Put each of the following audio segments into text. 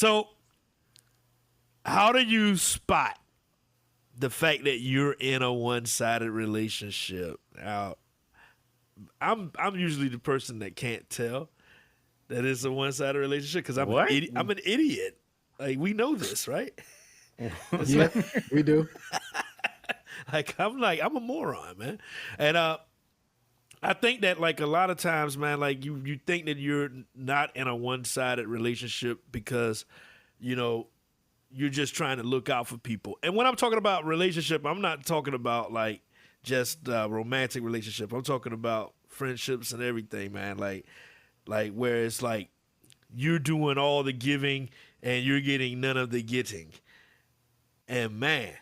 So, how do you spot the fact that you're in a one-sided relationship? Now, I'm usually the person that can't tell that it's a one-sided relationship because What? I'm an idiot. Like we know this, right? It's Yeah, like, we do. I'm a moron, man. And I think that like a lot of times, man, like you think that you're not in a one-sided relationship because you know you're just trying to look out for people. And when I'm talking about relationship, I'm not talking about like just romantic relationship. I'm talking about friendships and everything, man. Like where it's like you're doing all the giving and you're getting none of the getting. And man,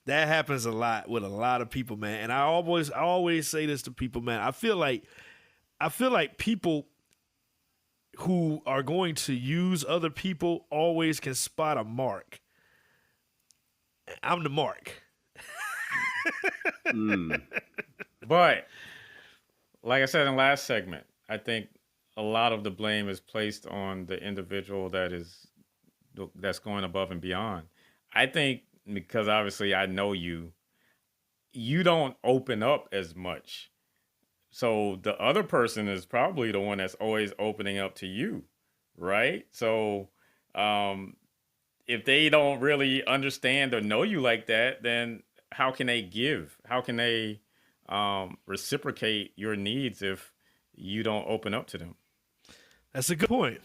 that happens a lot with a lot of people, man. And I always say this to people, man. I feel like people who are going to use other people always can spot a mark. I'm the mark. But like I said in last segment, I think a lot of the blame is placed on the individual that's going above and beyond. I think because obviously I know you don't open up as much. So the other person is probably the one that's always opening up to you, right? So um, if they don't really understand or know you like that, then how can they give? How can they reciprocate your needs if you don't open up to them? That's a good point.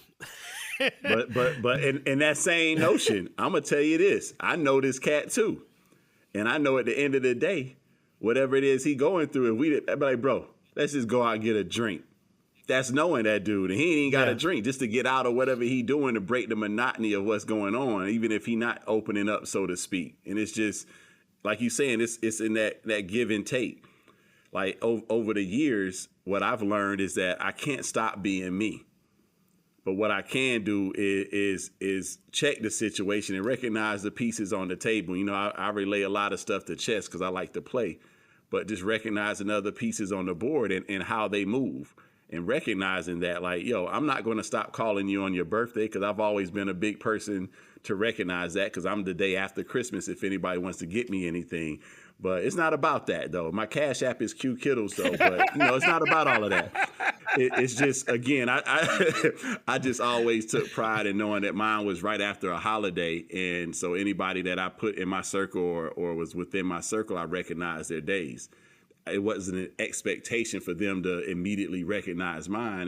But in that same notion, I'm gonna tell you this. I know this cat too, and I know at the end of the day, whatever it is he going through, I'd be like, bro, let's just go out and get a drink. That's knowing that dude, and he ain't even got a drink just to get out of whatever he doing to break the monotony of what's going on, even if he not opening up, so to speak. And it's just like you saying, it's in that give and take. Like over the years, what I've learned is that I can't stop being me. But what I can do is check the situation and recognize the pieces on the table. You know, I relay a lot of stuff to chess because I like to play, but just recognizing other pieces on the board and how they move and recognizing that, like, yo, I'm not going to stop calling you on your birthday because I've always been a big person to recognize that because I'm the day after Christmas if anybody wants to get me anything. But it's not about that, though. My Cash App is Q Kittles, though. But, you know, it's not about all of that. It's just, again, I just always took pride in knowing that mine was right after a holiday. And so anybody that I put in my circle or was within my circle, I recognized their days. It wasn't an expectation for them to immediately recognize mine.